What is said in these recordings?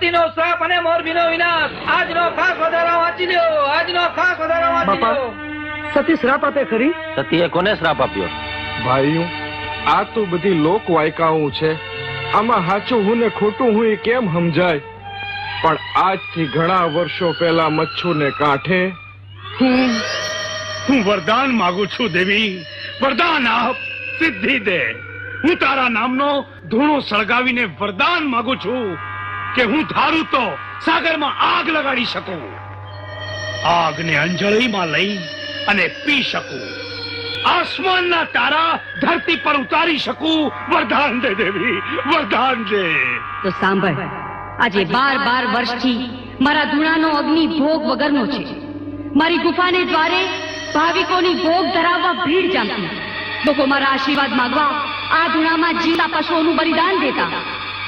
સતીનો શ્રાપ અને મોરબીનો વિનાશ. આજનો ખાસ વધારો વાંચી લ્યો. આજનો ખાસ વધારો વાંચી લ્યો. સતી શ્રાપ આપે ખરી? સતીએ કોને શ્રાપ આપ્યો? ભાઈઓ, આ તો બધી લોક વાયકાઓ છે. આમાં સાચું હું ને ખોટું હું એ કેમ સમજાય? પણ આજથી ઘણા વર્ષો પહેલા મચ્છુને કાંઠે હું વરદાન માંગુ છું દેવી. વરદાન આપ, સિદ્ધિ દે. હું તારા નામનો ધૂણો સળગાવીને વરદાન માંગુ છું કે હું ધારું તો સાગરમાં આગ લગાડી શકું, આગને અંજળીમાં લઈ અને પી શકું, આસમાનના તારા ધરતી પર ઉતારી શકું. વરદાન દે દેવી, વરદાન દે. તો સાંભળ, આજે 12 વર્ષથી મારા ધૂણાનો અગ્નિ ભોગ વગરનો છે. મારી ગુફાને દ્વારે ભાવિકોની ભોગ ધરાવવા ભીડ જામતી. લોકો મારા આશીર્વાદ માંગવા આ ધૂણામાં જીવતા પશુઓનું બલિદાન દેતા.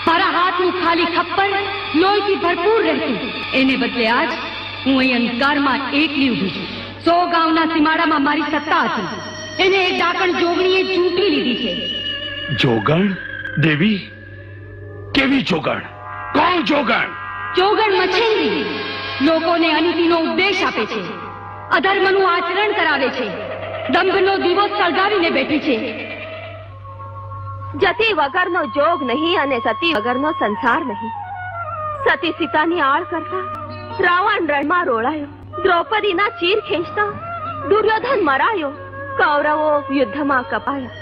મારા હાથનું ખાલી ખપ્પર લોહીથી ભરપૂર રહેતું. એને બદલે આજ હું અહીં અંધકારમાં એકલી ઊભી છું. 100 ગામના સીમાડામાં મારી સત્તા હતી. એને એક ડાકણ જોગણીએ ચૂંટી લીધી છે. જોગણ? દેવી, કેવી જોગણ? કોણ જોગણ? જોગણ મચ્છેન્દ્રી લોકોને અનીતિનો ઉપદેશ આપે છે, અધર્મનું આચરણ કરાવે છે, દંભનો દીવો સળગાવીને બેઠી છે. જતી વગરનો જોગ નહીં અને સતી વગરનો સંસાર નહીં. સતી સીતાની આળ કરતા રાવણ રણમાં રોળાયો. દ્રૌપદીના ચીર ખેંચતા દુર્યોધન મરાયો. કૌરવો યુદ્ધમાં કપાયા.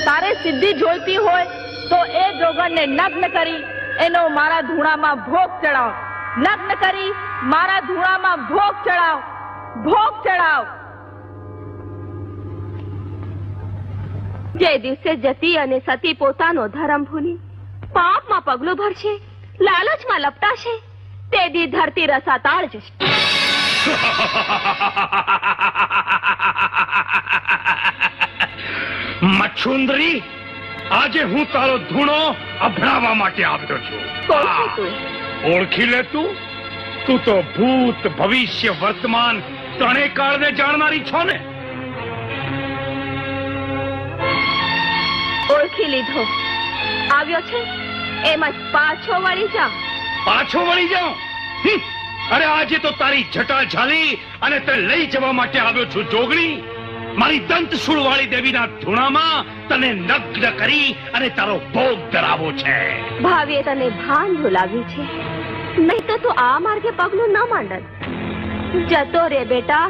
તારે સિદ્ધિ જોઈતી હોય તો એ જોગણને નગ્ન કરી એનો મારા ધૂણામાં ભોગ ચડાવ. નગ્ન કરી મારા ધૂણામાં ભોગ ચડાવ. ભોગ ચડાવ. જે દિવસે જતી અને સતી પોતાનો ધર્મ ભૂલી પાપમાં પગલું ભરશે, લાલચમાં લપટાશે, તે દી ધરતી રસાતાળ જશે. મચ્છુંદરી, આજે હું તારો ધૂણો અભડાવવા માટે આવ્યો છું. કોણ છે તું? ઓળખી લે તું. તું તો ભૂત, ભવિષ્ય, વર્તમાન ત્રણેય કાળને જાણનારી છો ને. ઓળખી લીધો. આવ્યો છે એમ જ પાછો વળી જા. પાછો વળી જાઉં? અરે આજે તો તારી જટા ઝાલી અને તે લઈ જવા માટે આવ્યો છું જોગણી. મારી દંતશૂળ વાળી દેવીના ધૂણામાં તને નગ્ન કરી અને તારો ભોગ ધરાવવો છે. ભાવીએ તને ભાન ભૂલાવ્યું છે, નહીં તો તું આ માર્ગે પગલું ન માંડત. જતો રે બેટા.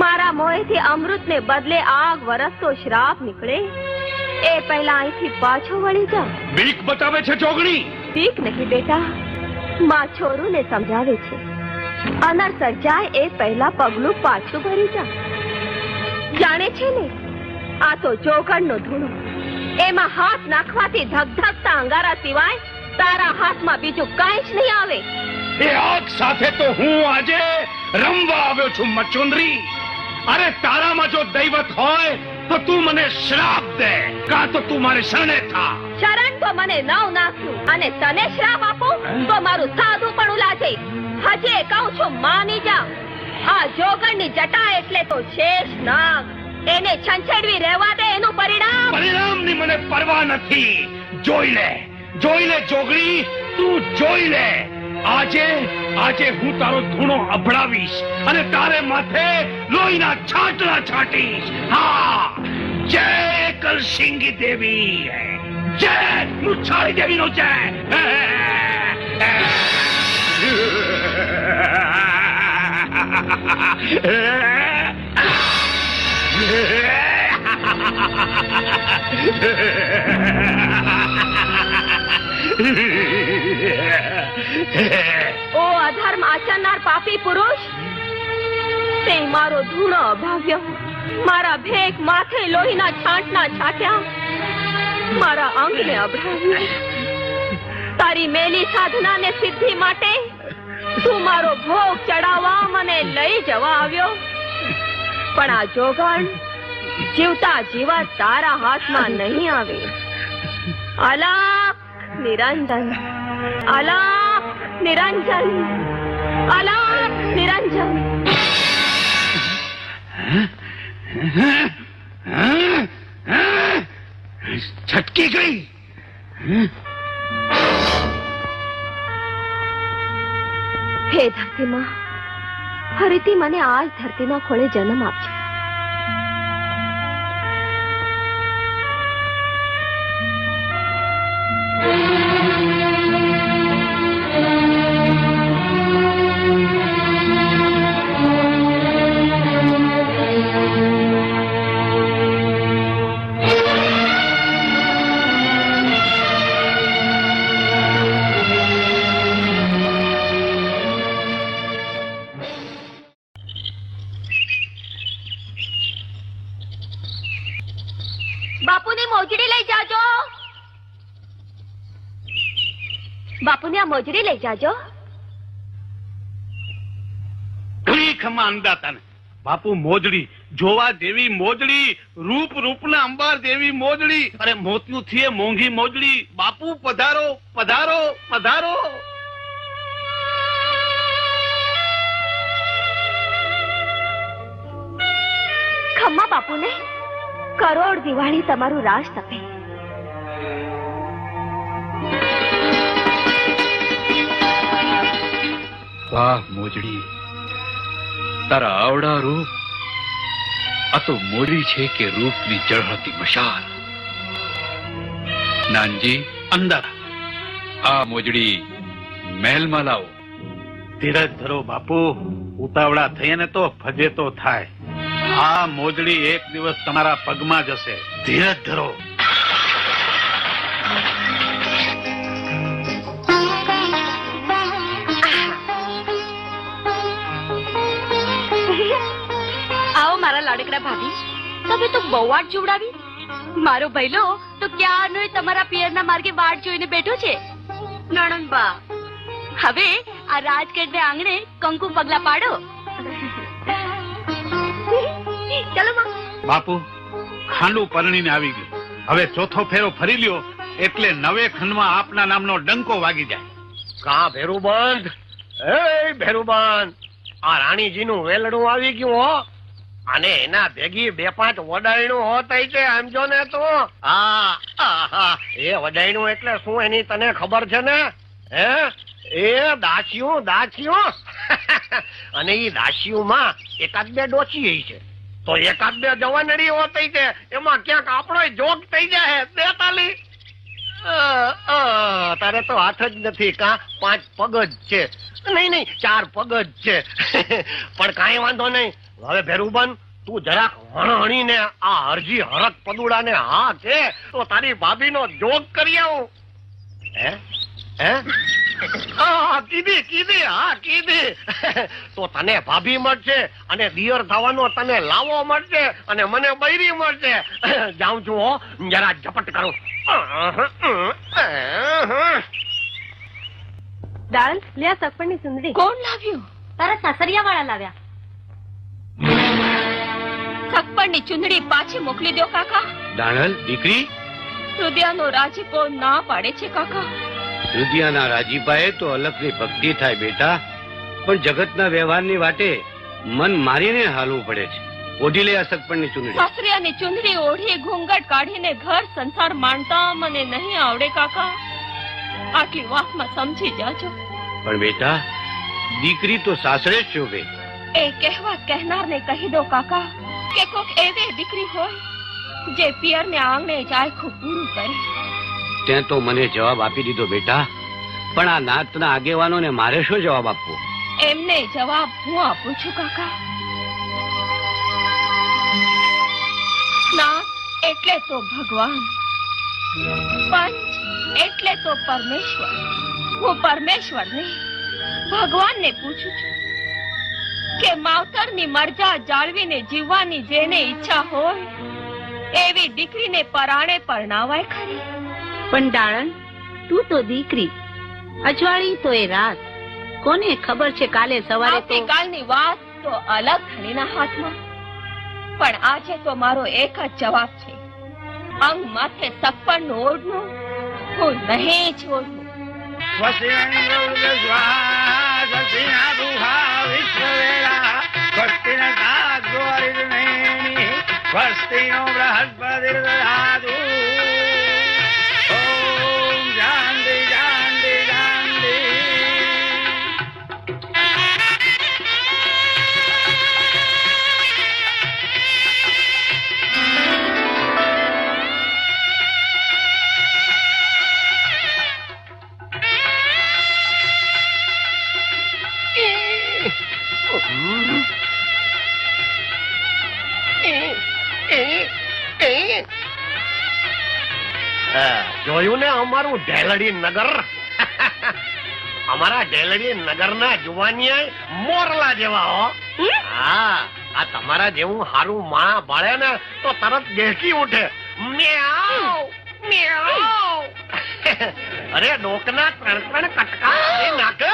મારા મોંએથી અમૃતને બદલે આગ વરસતો શ્રાપ નીકળે એ પહેલા અહીંથી પાછો વળી જા. બીક બતાવે છે જોગણી? બીક નહીં બેટા, માં છોરુને સમજાવે છે. અનર્થ સર્જાય એ પહેલા પગલું પાછું ભરી જા. જાણે છે ને, આ તો જોગણનો ધૂણો. એમાં હાથ નાખવાથી ધગધગતા અંગારા સિવાય તારા હાથમાં બીજું કાંઈ જ નહીં આવે. એ આગ સાથે તો હું આજે રમવા આવ્યો છું મચ્છુંદરી. અરે તારામાં જો દૈવત હોય તો તું મને શ્રાપ દે, કાં તો તું મારે શરણે થા. શરણ તો મને નવ નાખ્યું અને તને શ્રાપ આપું તો મારું સાધુ પણ ઉલાજે. હજે કહું છું, માની જા. આ જોગણની જટા એટલે તો શેષ નાગ. એને છંછેડવી રહેવા દે. એનું પરિણામની મને પરવા નથી. જોઈ લે, જોઈ લે જોગણી, તું જોઈ લે. આજે હું તારો ધૂણો અભડાવીશ અને તારે માથે લોહીના છાંટલા છાંટીશ. હા, જય કલસિંગી દેવી, જય મુછાળી દેવીનો જય. ઓ અધર્મ આચરનાર પાપી પુરુષ, તે મારો ધૂણો અભાવ્યો. મારા ભેખ માથે લોહીના છાંટના છાંટ્યા. મારા અંગને અભડાવ્યું. તારી મેલી સાધનાને સિદ્ધિ માટે તું મારો ભોગ ચડાવવા મને લઈ જવા આવ્યો. પણ આ જોગણ જીવતા જીવા તારા હાથમાં નહીં આવે. અલાપ નિરંજન, અલાપ નિરંજન, અલાપ નિરંજન. છટકી ગઈ. હે ધરતીમાં, ફરીથી મને આ જ ધરતીના ખોળે જન્મ આપજો. બાપુની મોજડી લઈ જાજો. બાપુને આ મોજડી લઈ જાજો. ખમા અંદાતાને બાપુ મોજડી જોવા જેવી મોજડી, રૂપ રૂપના અંબાર જેવી મોજડી, અરે મોતિયું થી મોંઘી મોજડી. બાપુ પધારો પધારો પધારો. ખમ્મા બાપુને કરોડ દિવાળી તમારું રાજ તપે. વાહ મોજડી, તારા આવડા રૂપ. આ તો મોજડી છે કે રૂપની જળહતી મશાલ. નાનજી, અંદર આ મોજડી મહેલમાં લાવો. ધીરજ ધરો બાપુ, ઉતાવળા થઈએ ને તો ફજે તો થાય. આ મોજડી એક દિવસ તમારા પગમાં જશે. ધીરજ ધરો. આવો મારા લાડકડા ભાભી, તમે તો બહુ વાટ જોવડાવી. મારો ભૈલો તો ક્યારનો તમારા પિયરના માર્ગે વાટ જોઈને બેઠો છે. નણંદબા, હવે આ રાજગઢને આંગણે કંકુ પગલા પાડો. ચલો માં. બાપુ, ખાંડું પરણીને આવી ગયું. હવે ચોથો ફેરો ફરી લ્યો એટલે નવે ખંડમાં આપના નામનો ડંકો વાગી જાય. કા ભેરુબંધ, એ ભેરુબંધ, આ રાણીજીનું વેલડું આવી ગયું હો. અને એના ભેગી 2-5 વડાયણું હોતય છે, આમ જો ને તું. એ વડાયણું એટલે શું એની તને ખબર છે ને? હે, એ દાસીયું દાસીયું. અને ઈ દાસીયુંમાં 1-2 ડોસી છે, તો 1-2 જવાનડી હોતય છે, એમાં ક્યાંક આપણો જોગ થઈ જાય. બેતાલી તારે તો હાથ જ નથી, કા 5 પગ જ છે. નહીં 4 પગ જ છે. પણ કાંઈ વાંધો નહીં. હવે ભેરુબન, તું જરાક હણહણીને આ હરજી હરક પદુડાને હા કે તો તારી ભાભીનો જોગ કરી આવું. હે હે કીધી હા કીધી. તો તને ભાભી મળશે અને દિયર થવાનો તને લાવો મળશે અને મને બૈરી મળશે. જાઉં છું હો, જરા ઝપટ કરું. દાન લે આ સગપણની સુંદરી. કોણ લાવ્યું? તારા સાસરિયા વાળા લાવ્યા. સગપણની ચુંદડી પાછી મોકલી દો કાકા. દાણલ દીકરી, હૃદયનો રાજીપો ના પાડે છે કાકા. રુદિયાના રાજીપાએ તો અલગની ભક્તિ થાય બેટા, પણ જગતના વ્યવહારની વાટે મન મારીને હાલવું પડે છે. ઓઢી લે આ સગપણની ચુંદડી. સાસરિયાની ચુંદડી ઓઢી ઘૂંઘટ કાઢીને ઘર સંસાર માણતા મને નહીં આવડે કાકા. આટલી વાતમાં સમજી જાજો. પણ બેટા, દીકરી તો સાસરે જ શોભે. એ કહેવત કહેનારને કહી દો કાકા કે કોક એવી દીકરી હોય જે પિયરને આંગણે જાય ખૂબ પૂરું કરે. તે તો મને જવાબ આપી દીધો બેટા, પણ આ નાતના આગેવાનોને મારે શું જવાબ આપવો? એમને જવાબ હું આપું છું કાકા. નાથ એટલે તો ભગવાન, પંચ એટલે તો પરમેશ્વર. હું પરમેશ્વરને ભગવાનને પૂછું છું કે માવતરની મરજા જાળવીને જીવવાની જેને ઈચ્છા હોય એવી દીકરીને પરાણે પરણાવાય ખરી? પણ દાણન, તું તો દીકરી, અજવાળી તો એ રાત. કોને ખબર છે કાલે સવારે તો આવતીકાલની વાત તો અલગ ધણીના હાથમાં. પણ આજે તો મારો એક જ જવાબ છે. અંગ માથે સગપણનું ઓઢવું હું નહીં છોડું. જોયું ને અમારું ઢેલડી નગર? અમારા ઢેલડી નગરના જુવાનિયા મોરલા જેવા હો. હા, આ તમારા જેવું હારું માં ભાળે ને તો તરત દેખી ઉઠે. મ્યાઉ, મ્યાઉ. અરે ડોકના ત્રણ કટકા એ નાખે.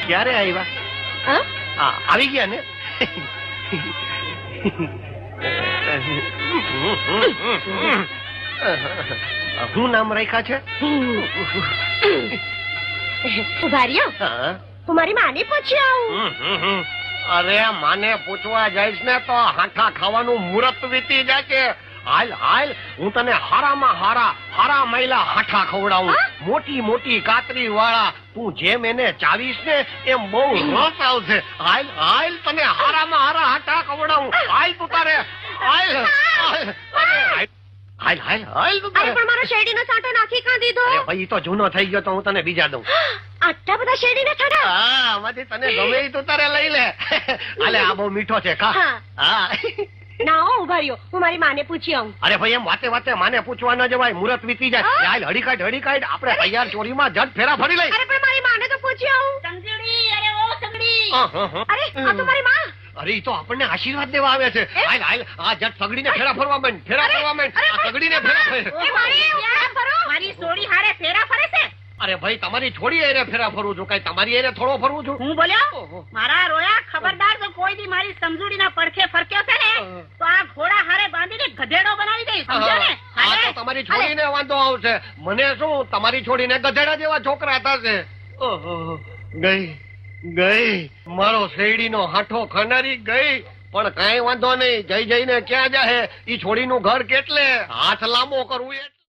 ક્યારે આવ્યા? હા, આવી ગયા ને? શું નામ રાખ્યા છે? ઉભાર્યો હા? હું મારી માને પૂછી આવું. અરે માને પૂછવા જઈશ ને તો હાથા ખાવાનું મુહૂર્ત વીતી જાય છે. હાલ હાલ, હું તને હારામાં હારા મહિલા હાઠા ખવડાવું. મોટી મોટી કાતરી વાળા. તું જેમ એને ચાવીશ ને એમ બહુ રસ આવશે. હાલ હાલ, તને હારામાં હારા હાઠા ખવડાવું. હાલ તું તારે, હાલ હાલ હાલ હાલ હાલ તું તારે. પણ મારો શેરડીનો સાંટો નાખી કાં દીધો? અરે ભાઈ, ઈ તો જૂનો થઈ ગયો તો હું તને બીજા દઉં. આટલા બધા શેરડીના સાંટા? હા, આમાંથી તને ગમે ઈ તું તારે લઈ લે. હાલે, આ બહુ મીઠો છે. ખા. હા. ના હો ઉભાર્યો, હું મારી માને પૂછી આવું. અરે ભાઈ, એમ વાતે વાતે માને પૂછવા ન જવાય. મુહૂર્ત વીતી જાય. હાલ, હડી કાઢ. આપણે તૈયાર ચોરીમાં જટ ફેરા ફરી લઈ. અરે પણ મારી માને તો પૂછી આવું. સંગડી, અરે ઓ સંગડી. અરે આ તો મારી માં. અરે, ઈ તો આપણને આશીર્વાદ દેવા આવે છે. હાલ હાલ, આ જટ સગડીને ફેરા ફરવા માંડ. ફેરા ફરવા માંડ. આ સગડીને ફેરા ફર. એ મારી સોડી હારે ફેરા ફરે છે. અરે ભાઈ, તમારી છોડી એને ફેરા ફરવું છું, કઈ તમારી એને થોડો ફરવું છું? હું બોલ્યો મારા રોયા ખબરદાર, તો કોઈ દી મારી સમજૂડીના પડખે ફરક્યો છે ને તો આ ઘોડા હારે બાંધીને ગધેડો બનાવી દઈશ, સમજ્યો ને? આ તો તમારી છોડીને વાંધો આવશે. મને શું, તમારી છોડીને ગધેડા જેવા છોકરા થશે. ગઈ મારો શેરડીનો હાઠો ખનારી ગઈ. પણ કઈ વાંધો નહીં, જઈને ક્યાં જાહે? ઈ છોડીનું ઘર કેટલે હાથ લાંબો કરવું એ